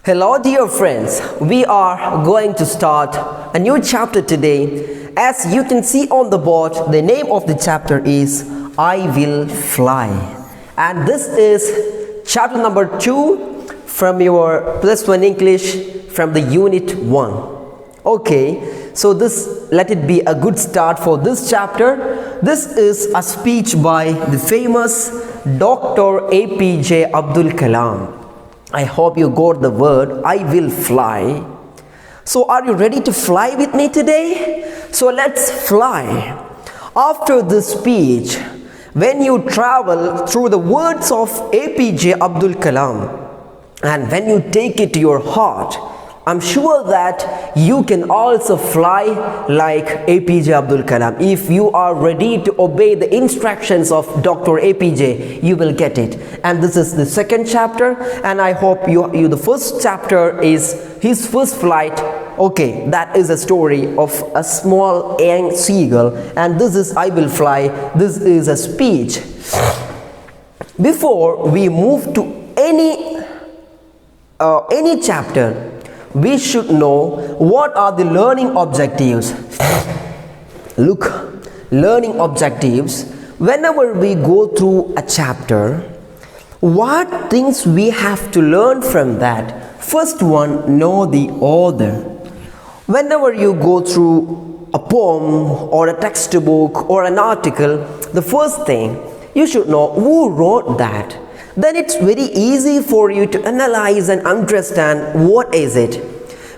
Hello dear friends, we are going to start a new chapter today. As you can see on the board, the name of the chapter is I Will Fly, and this is chapter number 2 from your plus 1 English from the unit 1. Okay, so let it be a good start for this chapter. This is a speech by the famous Dr. APJ Abdul Kalam. I hope you got the word I will fly. So are you ready to fly with me today? So let's fly. After this speech, when you travel through the words of APJ Abdul Kalam and when you take it to your heart, I'm sure that you can also fly like APJ Abdul Kalam. If you are ready to obey the instructions of Dr. APJ, you will get it. And this is the second chapter, and I hope you the first chapter is his first flight. Okay, that is a story of a small young seagull, and this is I will fly. This is a speech. Before we move to any chapter, we should know what are the learning objectives. Look, learning objectives. Whenever we go through a chapter, what things we have to learn from that? First one, know the author. Whenever you go through a poem or a textbook or an article, the first thing you should know who wrote that. Then it's very easy for you to analyze and understand what is it.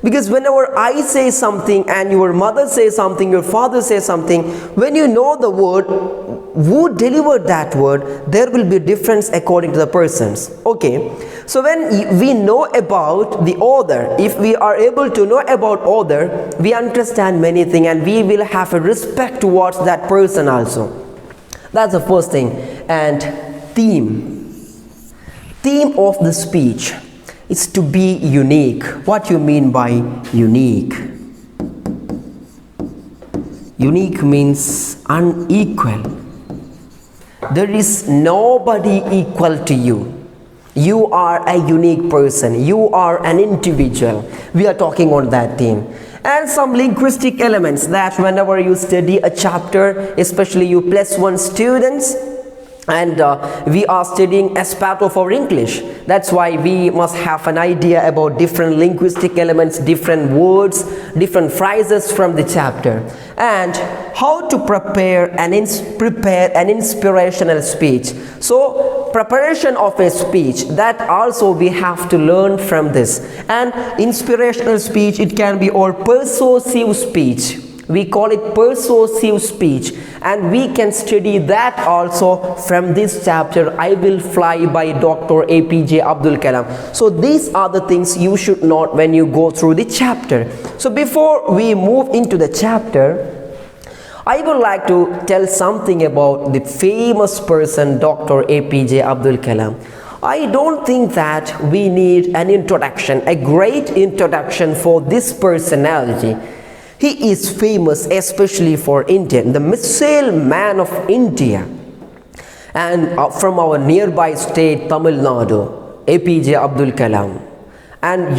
Because whenever I say something and your mother says something, your father says something, when you know the word, who delivered that word, there will be a difference according to the persons. Okay, so when we know about the author, if we are able to know about author, we understand many things and we will have a respect towards that person also. That's the first thing. And theme of the speech is to be unique. What you mean by unique? Unique means unequal. There is nobody equal to you. You are a unique person. You are an individual. We are talking on that theme. And some linguistic elements that whenever you study a chapter, especially you plus 1 students, and we are studying as part of our English. That's why we must have an idea about different linguistic elements, different words, different phrases from the chapter, and how to prepare an inspirational speech. So preparation of a speech, that also we have to learn from this. And inspirational speech, it can be or persuasive speech. We call it persuasive speech, and we can study that also from this chapter I Will Fly by Dr. APJ Abdul Kalam. So these are the things you should know when you go through the chapter. So before we move into the chapter, I would like to tell something about the famous person Dr. APJ Abdul Kalam. I don't think that we need an introduction, a great introduction for this personality. He is famous especially for India, the missile man of India, and from our nearby state Tamil Nadu, APJ Abdul Kalam. And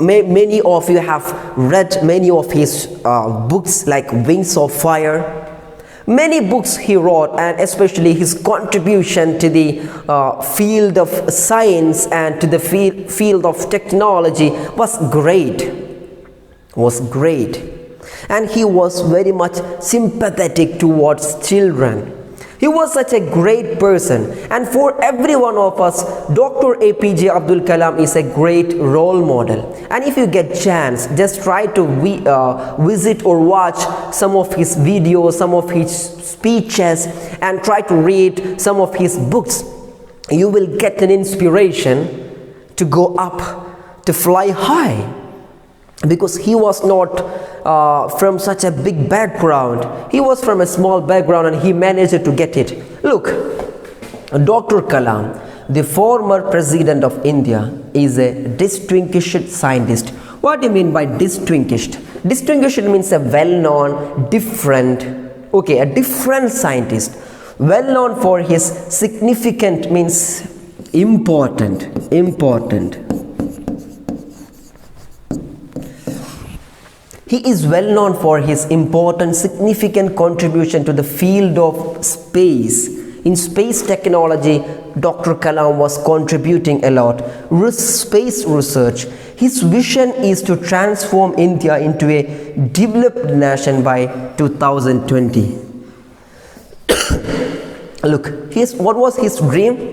many of you have read many of his books like Wings of Fire. Many books he wrote, and especially his contribution to the field of science and to the field of technology was great. And he was very much sympathetic towards children. He was such a great person, and for every one of us, Dr. APJ Abdul Kalam is a great role model. And if you get chance, just try to visit or watch some of his videos, some of his speeches, and try to read some of his books. You will get an inspiration to go up, to fly high. Because he was not from such a big background. He was from a small background and he managed to get it. Look, Dr. Kalam, the former president of India, is a distinguished scientist. What do you mean by distinguished? Distinguished means a well-known, different scientist. Well-known for his significant means important. He is well known for his important, significant contribution to the field of space. In space technology, Dr. Kalam was contributing a lot. Space research. His vision is to transform India into a developed nation by 2020. Look, what was his dream?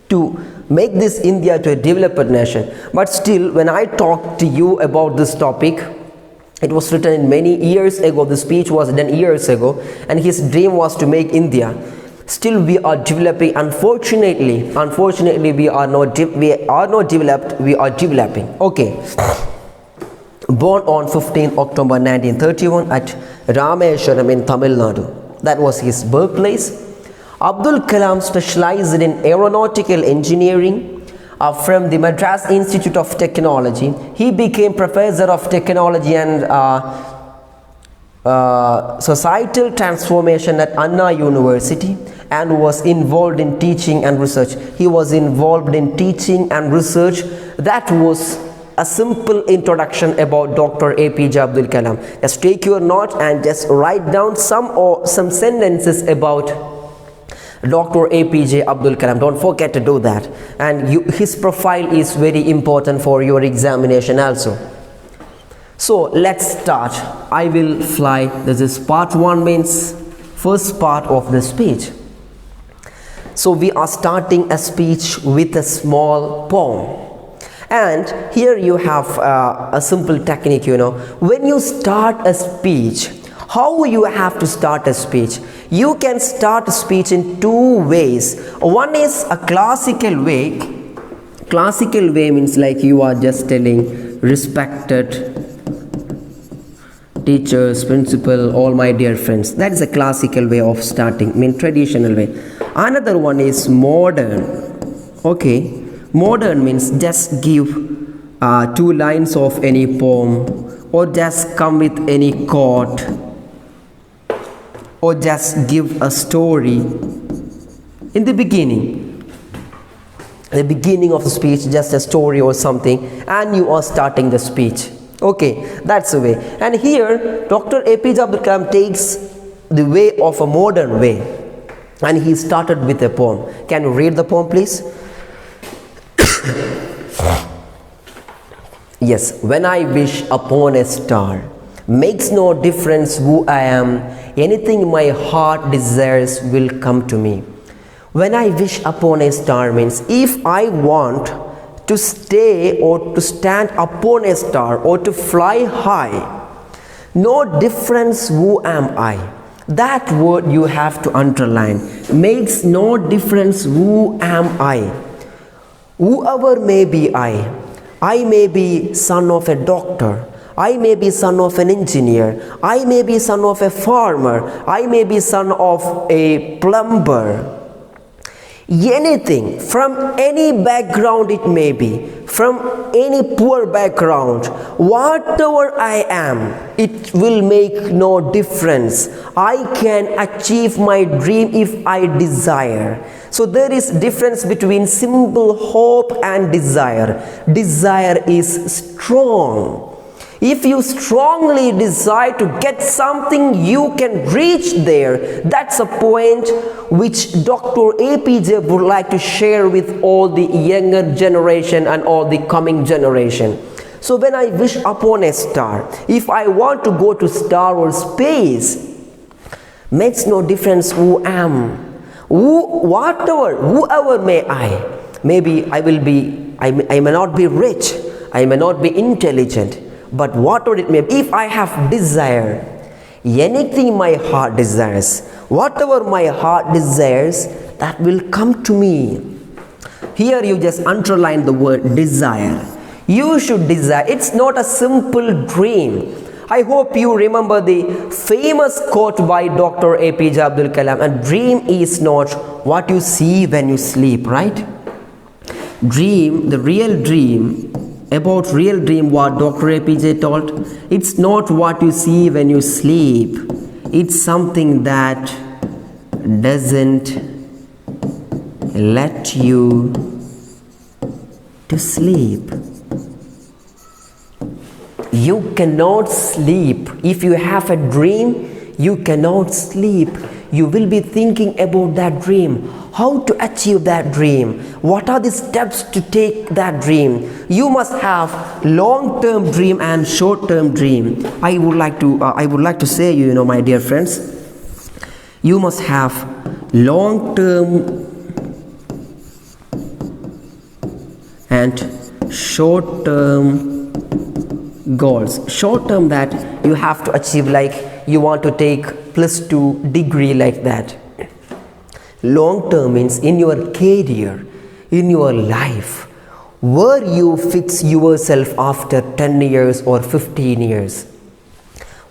To make this India to a developed nation. But still, when I talk to you about this topic, it was written many years ago. The speech was done years ago, and his dream was to make India. Still, we are developing. Unfortunately, we are not developed. We are developing. Okay. Born on 15 October 1931 at Rameshwaram in Tamil Nadu. That was his birthplace. Abdul Kalam specialized in aeronautical engineering from the Madras Institute of Technology. He became professor of technology and societal transformation at Anna University and was involved in teaching and research. He was involved in teaching and research. That was a simple introduction about Dr. APJ Abdul Kalam. Just take your note and just write down some sentences about Dr. APJ Abdul Kalam. Don't forget to do that. And his profile is very important for your examination also. So let's start. I will fly. This is part 1, means first part of the speech. So we are starting a speech with a small poem. And here you have a simple technique, when you start a speech, how you have to start a speech? You can start a speech in 2 ways. One is a classical way. Classical way means like you are just telling, respected teachers, principal, all my dear friends. That is a classical way of starting, traditional way. Another one is modern. Okay, modern means just give 2 lines of any poem, or just come with any quote, or just give a story in the beginning of the speech, just a story or something, and you are starting the speech. Okay, that's the way. And here Dr. APJ Abdul Kalam takes the way of a modern way, and he started with a poem. Can you read the poem, please? Yes. When I wish upon a star, makes no difference who I am, anything my heart desires will come to me. When I wish upon a star means if I want to stay or to stand upon a star or to fly high, no difference who am I. That word you have to underline. Makes no difference who am I. Whoever may be I may be son of a doctor, I may be son of an engineer, I may be son of a farmer, I may be son of a plumber. Anything, from any background it may be, from any poor background, whatever I am, it will make no difference. I can achieve my dream if I desire. So there is difference between simple hope and desire. Desire is strong. If you strongly desire to get something, you can reach there. That's a point which Dr. APJ would like to share with all the younger generation and all the coming generation. So when I wish upon a star, if I want to go to star or space, makes no difference who am. Whoever may I. Maybe I may not be rich, I may not be intelligent, but whatever it may be, if I have desire, anything my heart desires, whatever my heart desires, that will come to me. Here you just underline the word desire. You should desire. It's not a simple dream. I hope you remember the famous quote by Dr. APJ Abdul Kalam, a dream is not what you see when you sleep, right? Dream, the real dream, about real dream, what Dr. APJ told, it's not what you see when you sleep, it's something that doesn't let you to sleep. You cannot sleep. If you have a dream, you cannot sleep. You will be thinking about that dream, how to achieve that dream, what are the steps to take that dream. You must have long-term dream and short-term dream. I would like to say, my dear friends, you must have long-term and short-term goals. Short-term, that you have to achieve, like you want to take +2 degree, like that. Long-term means in your career, in your life, where you fix yourself after 10 years or 15 years.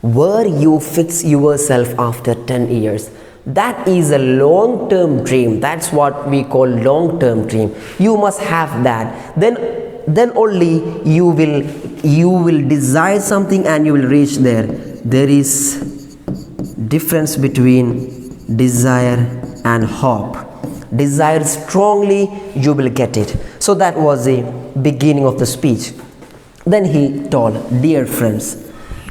Where you fix yourself after 10 years. That is a long-term dream. That's what we call long-term dream. You must have that. Then only you will desire something and you will reach there. There is difference between desire and hope. Desire strongly, you will get it. So that was the beginning of the speech. Then he told, dear friends.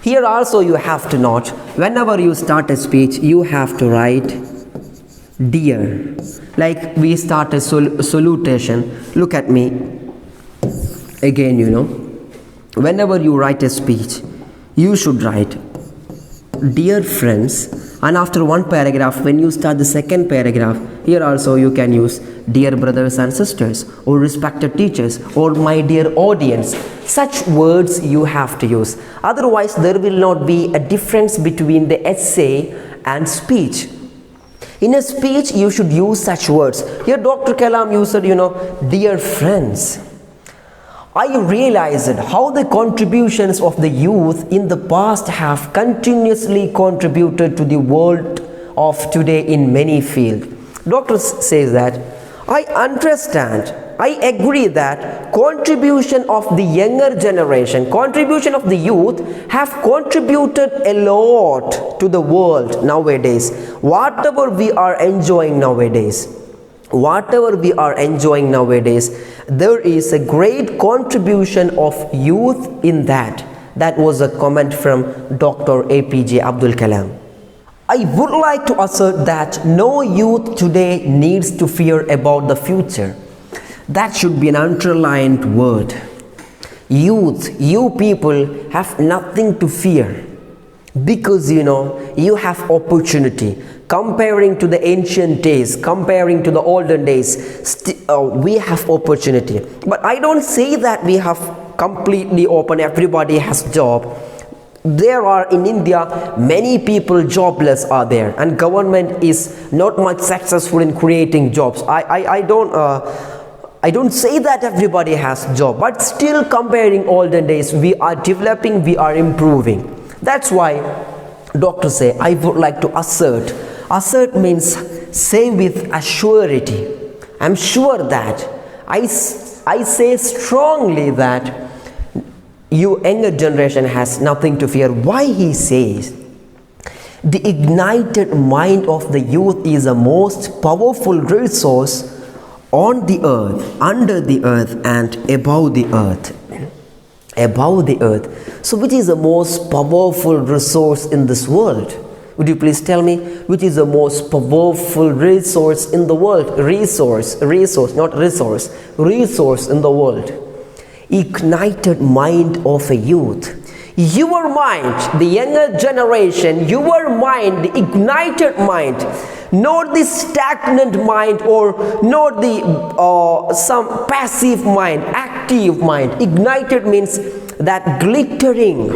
Here also you have to note, whenever you start a speech, you have to write dear. Like we start a salutation. Look at me. Again, whenever you write a speech, you should write dear friends, and after one paragraph, when you start the second paragraph, here also you can use dear brothers and sisters, or respected teachers, or my dear audience. Such words you have to use. Otherwise, there will not be a difference between the essay and speech. In a speech, you should use such words. Here Dr. Kalam used, dear friends. I realized how the contributions of the youth in the past have continuously contributed to the world of today in many fields. Doctor says that, I understand, I agree that contribution of the younger generation, contribution of the youth have contributed a lot to the world nowadays. Whatever we are enjoying nowadays, there is a great contribution of youth in that. That was a comment from Dr. APJ Abdul Kalam. I would like to assert that no youth today needs to fear about the future. That should be an underlined word. Youth, you people have nothing to fear, because you have opportunity. Comparing to the ancient days, comparing to the olden days, we have opportunity. But I don't say that we have completely open, everybody has job. There are in India many people jobless are there, and government is not much successful in creating jobs. I don't say that everybody has job, but still comparing olden days, we are developing, we are improving. That's why doctors say, I would like to assert. Assert means say with assurity. I'm sure that I say strongly that you younger generation has nothing to fear. Why he says? The ignited mind of the youth is the most powerful resource on the earth, under the earth, and above the earth. Above the earth. So which is the most powerful resource in this world? Would you please tell me which is the most powerful resource in the world? Resource, not resource. Resource in the world. Ignited mind of a youth. Your mind, the younger generation, your mind, the ignited mind, not the stagnant mind, or not the some passive mind, active mind. Ignited means that glittering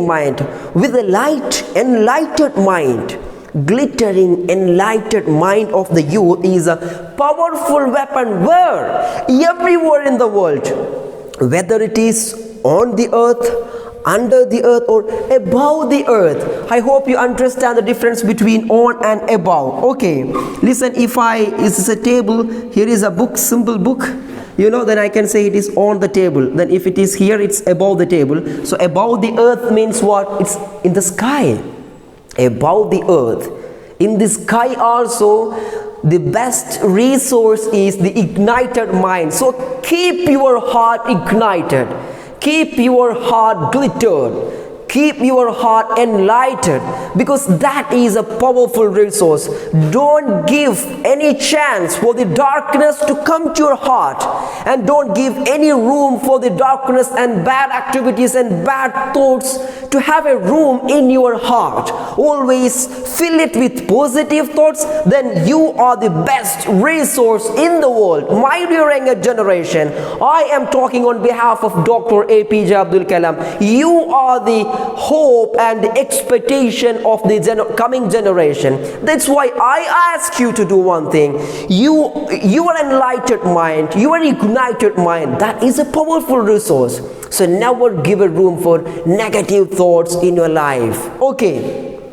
mind with a light, enlightened mind. Glittering, enlightened mind of the youth is a powerful weapon. Where? Everywhere in the world, whether it is on the earth, under the earth, or above the earth. I hope you understand the difference between on and above. Okay, listen, if this is a table, here is a book, simple book, then I can say it is on the table. Then if it is here, it's above the table. So above the earth means what? It's in the sky. Above the earth. In the sky also, the best resource is the ignited mind. So keep your heart ignited. Keep your heart glittered. Keep your heart enlightened, because that is a powerful resource. Don't give any chance for the darkness to come to your heart, and don't give any room for the darkness and bad activities and bad thoughts to have a room in your heart. Always fill it with positive thoughts, then you are the best resource in the world. My dear younger generation, I am talking on behalf of Dr. APJ Abdul Kalam. You are the hope and the expectation of the coming generation. That's why I ask you to do one thing. Your enlightened mind, your ignited mind, that is a powerful resource. So never give a room for negative thoughts in your life. Okay,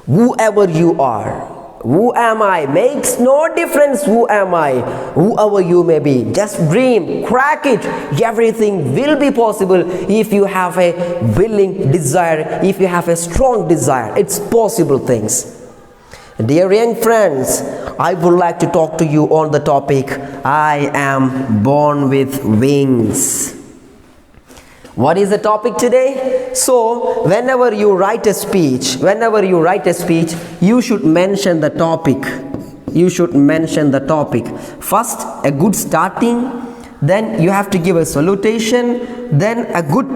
whoever you are, who am I? Makes no difference who am I. Whoever you may be, just dream, crack it. Everything will be possible if you have a willing desire, if you have a strong desire. It's possible things. Dear young friends, I would like to talk to you on the topic, I am born with wings. What is the topic today? So whenever you write a speech, you should mention the topic. First, a good starting, then you have to give a salutation, then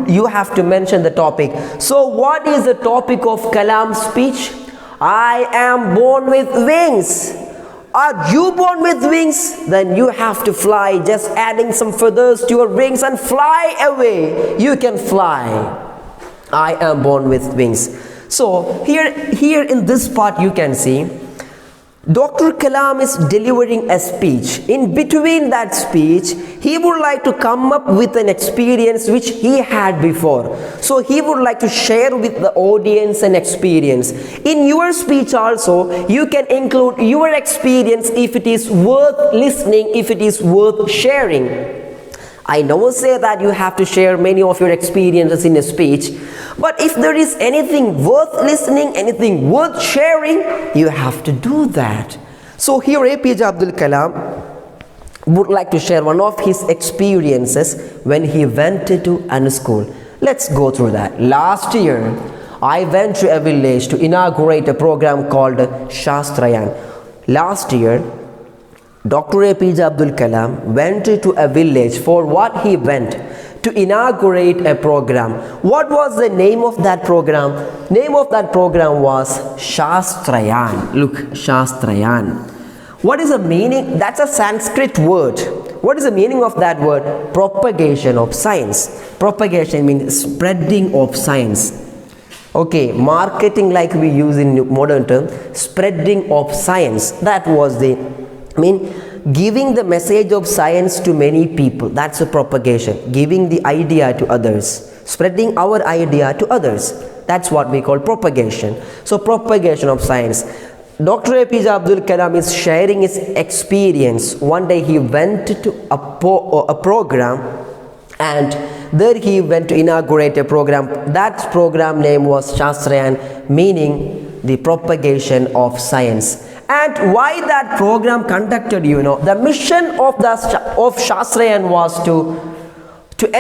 you have to mention the topic. So what is the topic of Kalam's speech? I am born with wings. Are you born with wings? Then you have to fly, just adding some feathers to your wings and fly away. You can fly. I am born with wings. So here in this part you can see Dr. Kalam is delivering a speech. In between that speech, he would like to come up with an experience which he had before. So he would like to share with the audience an experience. In your speech also, you can include your experience if it is worth listening, if it is worth sharing. I never say that you have to share many of your experiences in a speech, but if there is anything worth listening, anything worth sharing, you have to do that. So here APJ Abdul Kalam would like to share one of his experiences when he went to a school. Let's go through that. Last year, I went to a village to inaugurate a program called Shastrayan. Last year, Dr. APJ Abdul Kalam went to a village. For what he went? To inaugurate a program. What was the name of that program? Name of that program was Shastrayan. Look, Shastrayan. What is the meaning? That's a Sanskrit word. What is the meaning of that word? Propagation of science. Propagation means spreading of science. Okay, marketing like we use in modern term, spreading of science. That was the giving the message of science to many people. That's a propagation. Giving the idea to others. Spreading our idea to others. That's what we call propagation. So propagation of science. Dr. APJ Abdul Kalam is sharing his experience. One day he went to a program, and there he went to inaugurate a program. That program name was Shastrayan, meaning the propagation of science. And why that program conducted, the mission of Shastrayan was to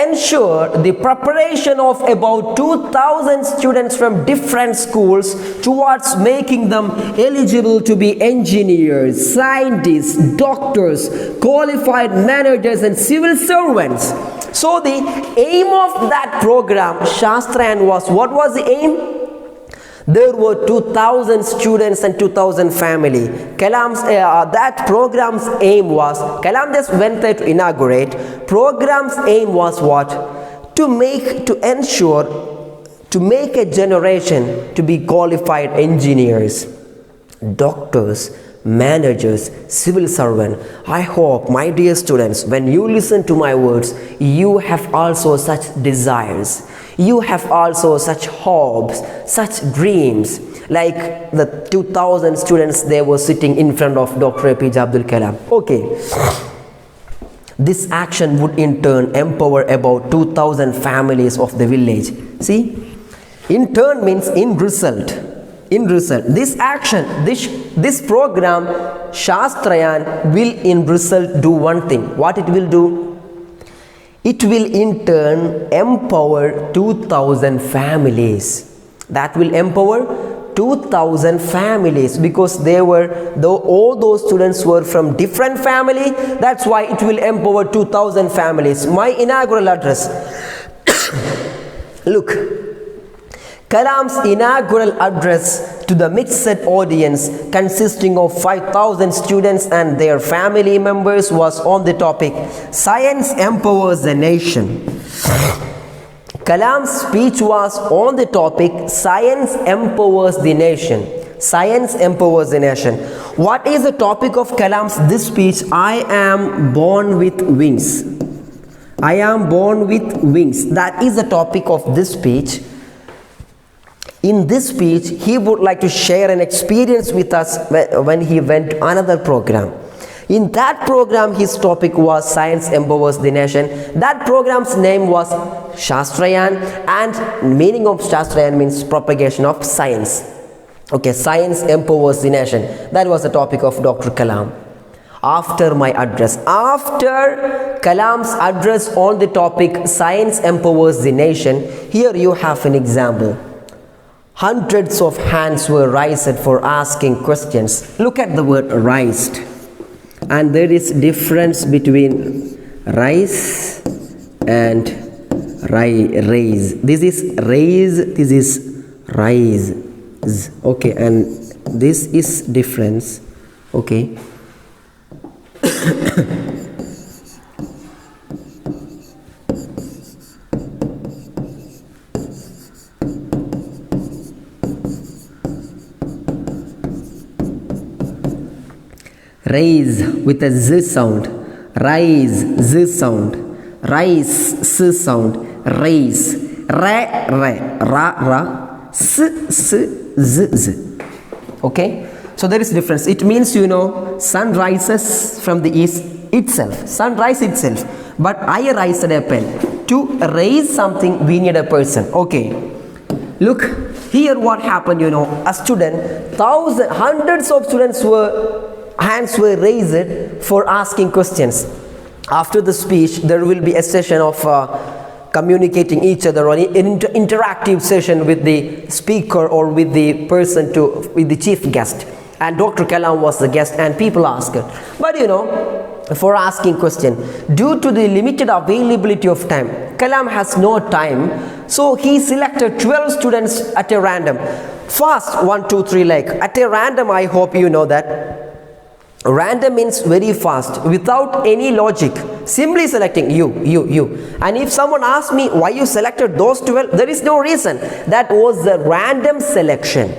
ensure the preparation of about 2,000 students from different schools towards making them eligible to be engineers, scientists, doctors, qualified managers and civil servants. So the aim of that program, Shastrayan, was, what was the aim? There were 2,000 students and 2,000 family. Kalam's that program's aim was, Kalam just went there to inaugurate. Program's aim was what? To make a generation to be qualified engineers, doctors, managers, civil servant. I hope, my dear students, when you listen to my words, you have also such desires. You have also such hopes, such dreams, like the 2,000 students they were sitting in front of Dr. APJ Abdul Kalam. Okay. This action would in turn empower about 2,000 families of the village. See? In turn means in result. In result. This action, this program, Shastrayan, will in result do one thing. What it will do? It will in turn empower 2000 families. That will empower 2000 families, because all those students were from different family. That's why it will empower 2000 families. My inaugural address. Look, Kalam's inaugural address to the mixed audience consisting of 5,000 students and their family members was on the topic Science Empowers the Nation. Kalam's speech was on the topic Science Empowers the Nation. Science empowers the nation. What is the topic of Kalam's this speech? I am born with wings. I am born with wings. That is the topic of this speech. In this speech, he would like to share an experience with us when he went to another program. In that program, his topic was Science Empowers the Nation. That program's name was Shastrayan, and meaning of Shastrayan means propagation of science. Okay, Science Empowers the Nation. That was the topic of Dr. Kalam. After my address, after Kalam's address on the topic Science Empowers the Nation, here you have an example. Hundreds of hands were raised for asking questions. Look at the word raised. And there is difference between rise and raise. This is raise, this is rise. Okay, and this is difference. Okay. Raise with a z sound, rise z sound, rise s sound, raise, ra, s z. Okay, so there is difference. It means, sun rises from the east itself, sun rise itself, but I raised a pen. To raise something, we need a person. Okay, look here what happened. A student, hundreds of students hands were raised for asking questions. After the speech, there will be a session of communicating each other, or an interactive session with the speaker or with the person, with the chief guest. And Dr. Kalam was the guest, and people asked. But for asking question, due to the limited availability of time, Kalam has no time, so he selected 12 students at a random. Fast, 1, 2, 3, like at a random. I hope you know that. Random means very fast, without any logic, simply selecting you. And if someone asks me why you selected those 12, there is no reason. That was the random selection.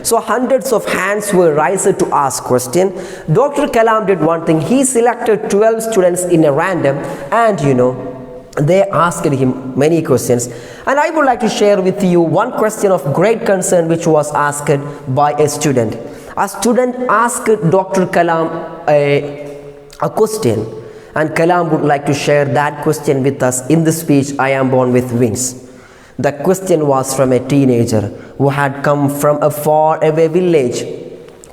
So hundreds of hands were raised to ask question. Dr. Kalam did one thing. He selected 12 students in a random, and they asked him many questions. And I would like to share with you one question of great concern which was asked by a student. A student asked Dr. Kalam a question, and Kalam would like to share that question with us in the speech, I am born with wings. The question was from a teenager who had come from a far away village.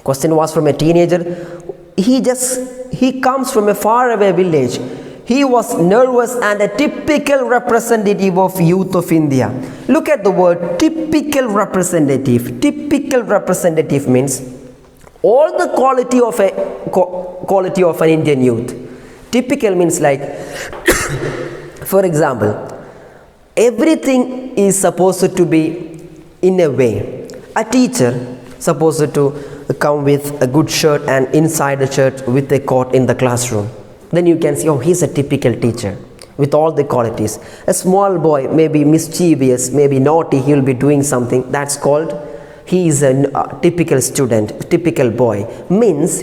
Question was from a teenager. He comes from a far away village. He was nervous and a typical representative of youth of India. Look at the word typical representative. Typical representative means all the quality of an Indian youth. Typical means like, for example, everything is supposed to be in a way. A teacher supposed to come with a good shirt and inside the shirt with a coat in the classroom. Then you can see, oh, he's a typical teacher with all the qualities. A small boy, maybe mischievous, maybe naughty, he will be doing something. That's called he is a typical student, typical boy. Means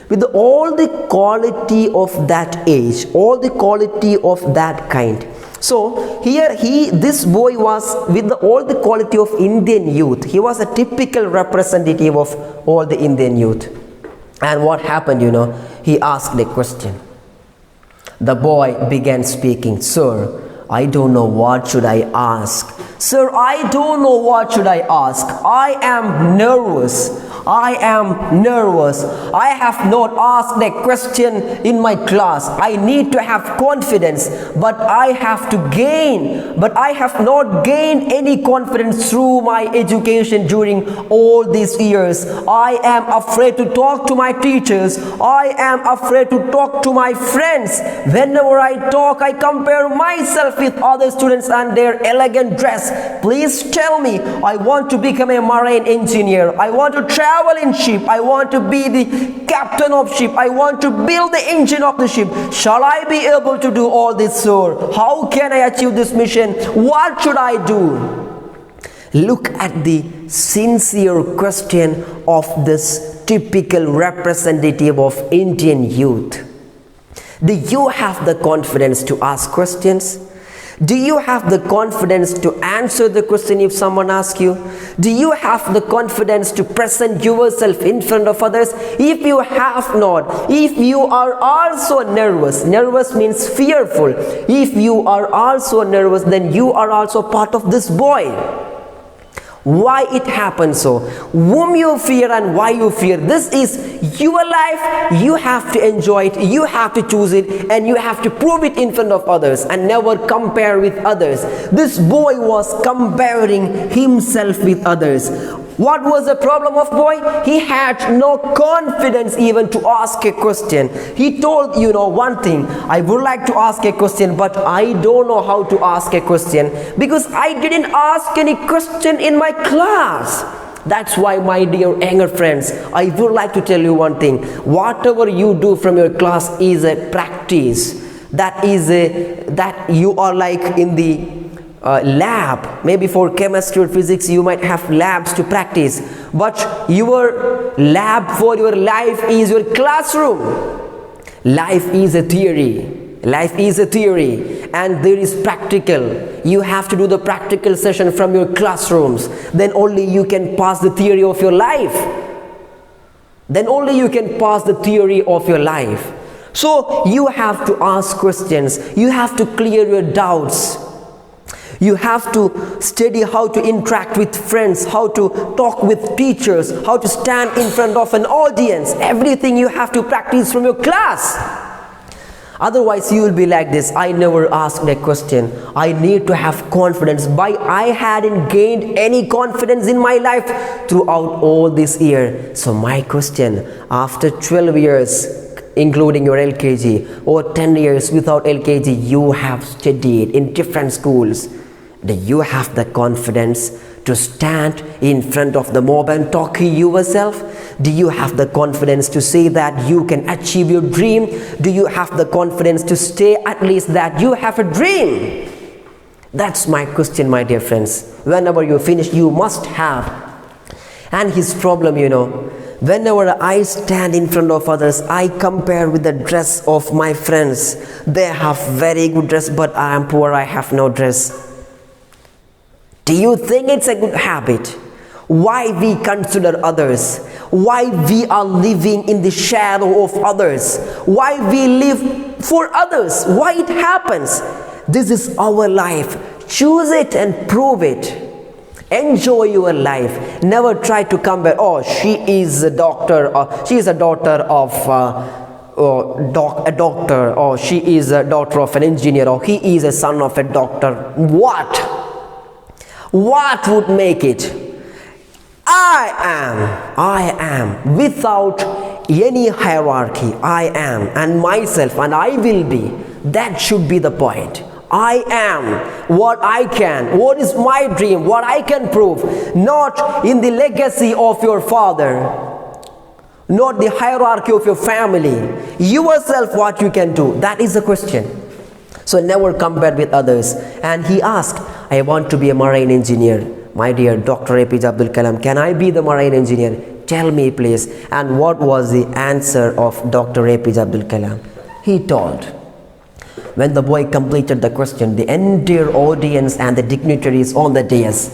with all the quality of that age, all the quality of that kind. So here this boy was with all the quality of Indian youth. He was a typical representative of all the Indian youth. And what happened, he asked a question. The boy began speaking, "Sir, I don't know what should I ask. Sir, I don't know what should I ask. I am nervous. I am nervous. I have not asked a question in my class. I need to have confidence, but I have not gained any confidence through my education during all these years. I am afraid to talk to my teachers. I am afraid to talk to my friends. Whenever I talk, I compare myself with other students and their elegant dress. Please tell me, I want to become a marine engineer. I want to travel in ship. I want to be the captain of ship. I want to build the engine of the ship. Shall I be able to do all this, sir? How can I achieve this mission? What should I do? Look at the sincere question of this typical representative of Indian youth. Do you have the confidence to ask questions? Do you have the confidence to answer the question if someone asks you? Do you have the confidence to present yourself in front of others? If you have not, if you are also nervous means fearful. If you are also nervous, then you are also part of this boy. Why it happens so? Whom you fear and why you fear. This is your life. You have to enjoy it. You have to choose it, and you have to prove it in front of others and never compare with others. This boy was comparing himself with others. What was the problem of boy? He had no confidence even to ask a question. He told, one thing, I would like to ask a question, but I don't know how to ask a question because I didn't ask any question in my class. That's why, my dear younger friends, I would like to tell you one thing. Whatever you do from your class is a practice. That you are like in the lab. Maybe for chemistry or physics you might have labs to practice, but your lab for your life is your classroom. Life is a theory, and there is practical. You have to do the practical session from your classrooms. Then only you can pass the theory of your life. So you have to ask questions. You have to clear your doubts. You have to study how to interact with friends, how to talk with teachers, how to stand in front of an audience. Everything you have to practice from your class. Otherwise you will be like this. I never asked a question. I need to have confidence. I hadn't gained any confidence in my life throughout all this year. So my question, after 12 years, including your LKG, or 10 years without LKG, you have studied in different schools. Do you have the confidence to stand in front of the mob and talk to yourself? Do you have the confidence to say that you can achieve your dream? Do you have the confidence to say at least that you have a dream? That's my question, my dear friends. Whenever you finish, you must have. And his problem, whenever I stand in front of others, I compare with the dress of my friends. They have very good dress, but I am poor, I have no dress. Do you think it's a good habit? Why we consider others? Why we are living in the shadow of others? Why we live for others? Why it happens? This is our life. Choose it and prove it. Enjoy your life. Never try to compare. Oh, she is a doctor, or she is a daughter of a doctor, or she is a daughter of an engineer, or he is a son of a doctor. What would make it? I am without any hierarchy. I am, and myself, and I will be. That should be the point. I am what I can. What is my dream? What I can prove. Not in the legacy of your father, not the hierarchy of your family. Yourself, what you can do. That is the question. So never compare with others. And he asked, I want to be a marine engineer. My dear Dr. APJ Abdul Kalam, can I be the marine engineer? Tell me please. And what was the answer of Dr. APJ Abdul Kalam? He told, when the boy completed the question, the entire audience and the dignitaries on the dais,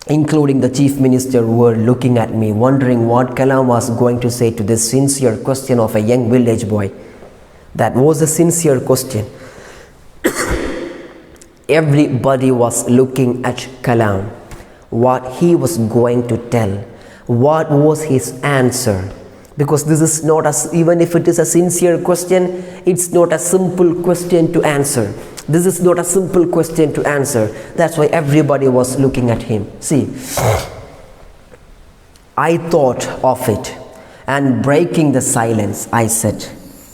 including the chief minister, were looking at me, wondering what Kalam was going to say to this sincere question of a young village boy. That was a sincere question. Everybody was looking at Kalam, what he was going to tell. What was his answer? Because this is not even if it is a sincere question, it's not a simple question to answer. This is not a simple question to answer. That's why everybody was looking at him. See, I thought of it, and breaking the silence, I said,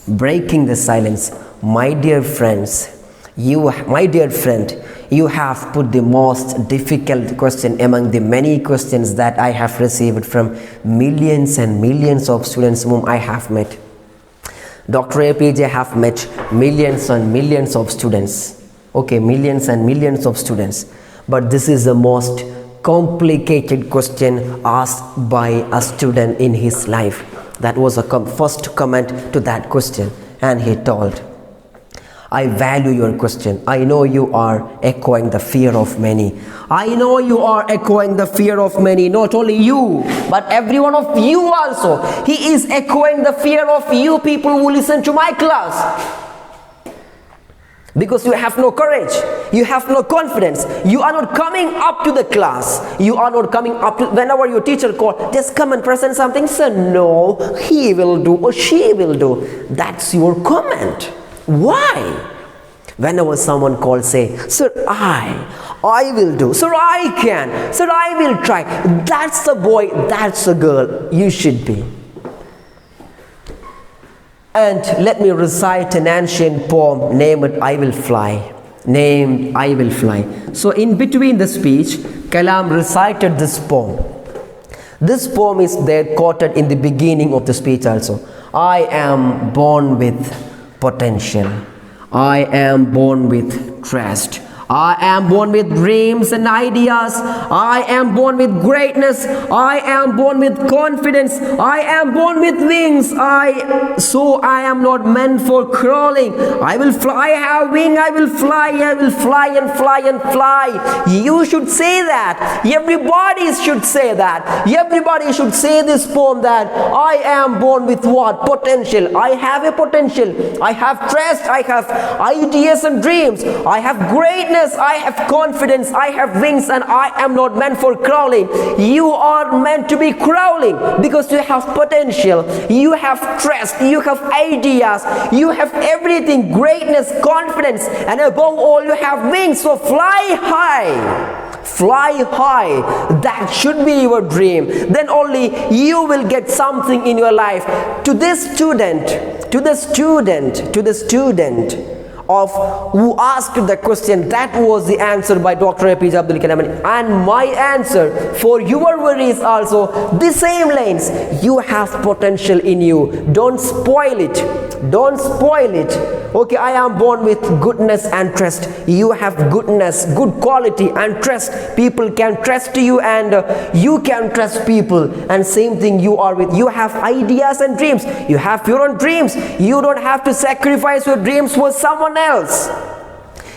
breaking the silence, my dear friends, my dear friend, you have put the most difficult question among the many questions that I have received from millions and millions of students whom I have met. Dr. APJ have met millions and millions of students. Okay, millions and millions of students. But this is the most complicated question asked by a student in his life. That was a first comment to that question, and he told, I value your question. I know you are echoing the fear of many. I know you are echoing the fear of many. Not only you, but every one of you also. He is echoing the fear of you people who listen to my class. Because you have no courage, you have no confidence, you are not coming up to the class, you are not coming up to, whenever your teacher calls, just come and present something, sir, no, he will do or she will do. That's your comment. Why? Whenever someone calls, say, sir, I will do, sir, I can, sir, I will try. That's the boy, that's the girl you should be. And let me recite an ancient poem named I Will Fly. Named I Will Fly. So in between the speech, Kalam recited this poem. This poem is there quoted in the beginning of the speech also. I am born with potential. I am born with trust. I am born with dreams and ideas. I am born with greatness. I am born with confidence. I am born with wings. So I am not meant for crawling. I will fly. I have wings. I will fly. I will fly and fly and fly. You should say that. Everybody should say that. Everybody should say this poem that I am born with what? Potential. I have a potential. I have trust. I have ideas and dreams. I have greatness. I have confidence, I have wings, and I am not meant for crawling. You are meant to be crawling because you have potential, you have trust, you have ideas, you have everything, greatness, confidence, and above all you have wings. So fly high. Fly high. That should be your dream. Then only you will get something in your life. To this student of who asked the question, that was the answer by Dr. APJ Abdul Kalam, and my answer for your worries also the same lines. You have potential in you. Don't spoil it. Don't spoil it. Okay, I am born with goodness and trust. You have goodness, good quality and trust. People can trust you, and you can trust people. And same thing you are with. You have ideas and dreams. You have your own dreams. You don't have to sacrifice your dreams for someone else.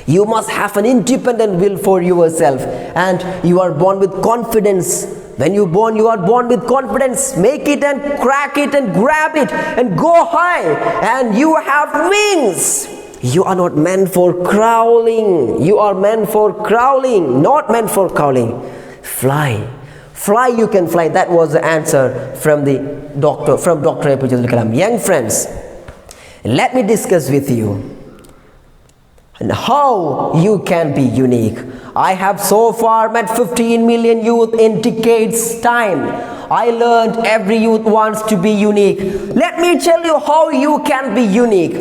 You must have an independent will for yourself, and you are born with confidence. When you are born with confidence. Make it and crack it and grab it and go high, and you have wings. You are not meant for crawling. You are meant for crawling, not meant for crawling. Fly. Fly, you can fly. That was the answer from Dr. APJ Abdul Kalam. Young friends, let me discuss with you and how you can be unique. I have so far met 15 million youth in decades time. I learned every youth wants to be unique. Let me tell you how you can be unique.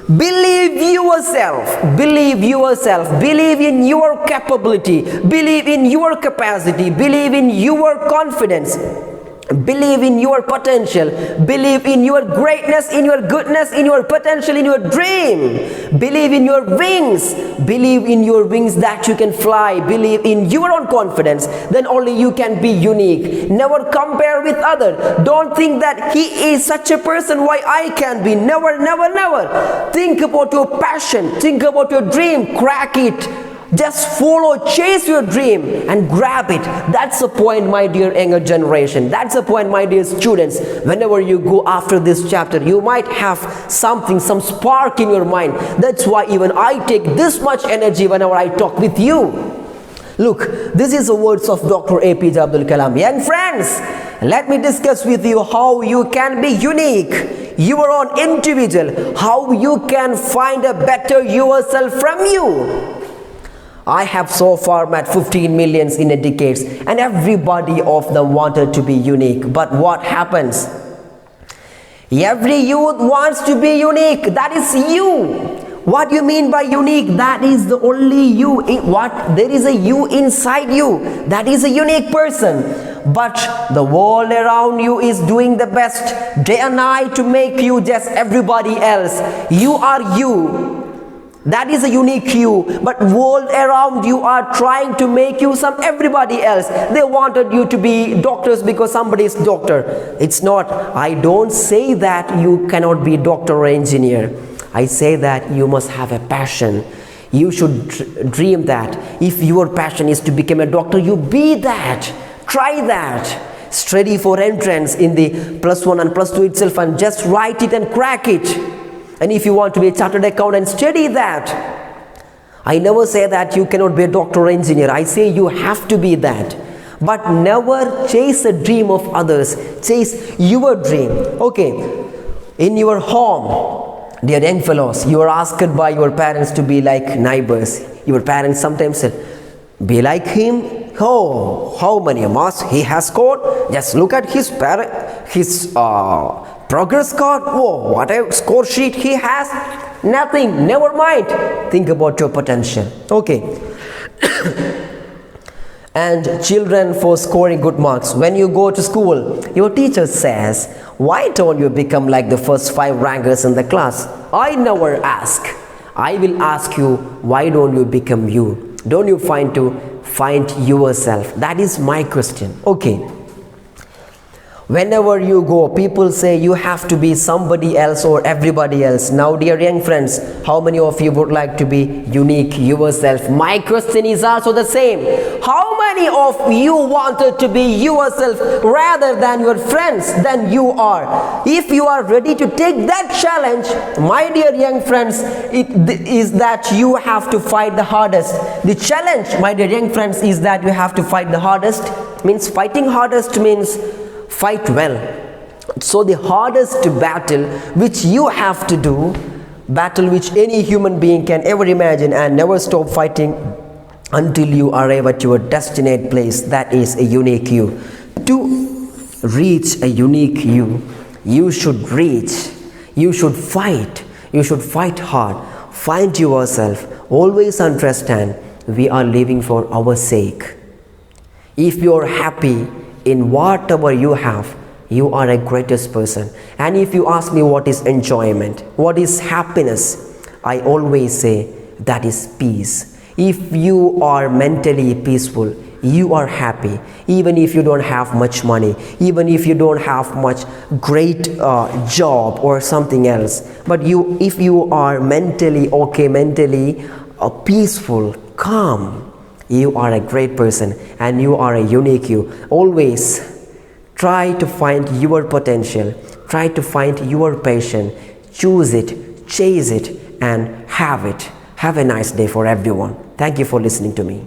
Believe yourself. Believe yourself. Believe in your capability. Believe in your capacity. Believe in your confidence. Believe in your potential. Believe in your greatness, in your goodness, in your potential, in your dream. Believe in your wings. Believe in your wings that you can fly. Believe in your own confidence. Then only you can be unique. Never compare with others. Don't think that he is such a person, why I can be. Never, never, never. Think about your passion. Think about your dream. Crack it. Just follow, chase your dream and grab it. That's the point, my dear younger generation. That's the point, my dear students. Whenever you go after this chapter, you might have something, some spark in your mind. That's why even I take this much energy whenever I talk with you. Look, this is the words of Dr. APJ Abdul Kalam. Young friends, let me discuss with you how you can be unique, your own individual, how you can find a better yourself from you. I have so far met 15 millions in a decade, and everybody of them wanted to be unique. But what happens? Every youth wants to be unique. That is you. What do you mean by unique? That is the only you. There is a you inside you. That is a unique person. But the world around you is doing the best day and night to make you just everybody else. You are you. That is a unique you. But world around you are trying to make you some everybody else. They wanted you to be doctors because somebody is doctor. It's not. I don't say that you cannot be doctor or engineer. I say that you must have a passion. You should dream that. If your passion is to become a doctor, you be that. Try that. Study for entrance in the +1 and +2 itself and just write it and crack it. And if you want to be a chartered accountant, study that. I never say that you cannot be a doctor or engineer. I say you have to be that. But never chase a dream of others. Chase your dream. Okay. In your home, dear young fellows, you are asked by your parents to be like neighbors. Your parents sometimes said, be like him. Oh, how many marks he has scored? Just look at his progress card. Oh, what a score sheet he has. Nothing. Never mind. Think about your potential. Okay. And children, for scoring good marks, when you go to school, your teacher says, why don't you become like the first 5 rankers in the class? I never ask. I will ask you, why don't you become you? Don't you find yourself? That is my question. Okay. Whenever you go, people say you have to be somebody else or everybody else. Now, dear young friends, how many of you would like to be unique yourself? My question is also the same. How many of you wanted to be yourself rather than your friends than you are? If you are ready to take that challenge, my dear young friends, it is that you have to fight the hardest. The challenge, my dear young friends, is that you have to fight the hardest. Means fighting hardest means fight well. So the hardest battle which you have to do, battle which any human being can ever imagine, and never stop fighting until you arrive at your destined place, that is a unique you. To reach a unique you should fight hard, find yourself, always understand we are living for our sake. If you are happy in whatever you have, you are a greatest person. And if you ask me what is enjoyment, what is happiness, I always say that is peace. If you are mentally peaceful, you are happy. Even if you don't have much money, even if you don't have much great job or something else, but if you are mentally okay, mentally peaceful, calm, you are a great person and you are a unique you. Always try to find your potential, try to find your passion, choose it, chase it, and have it. Have a nice day for everyone. Thank you for listening to me.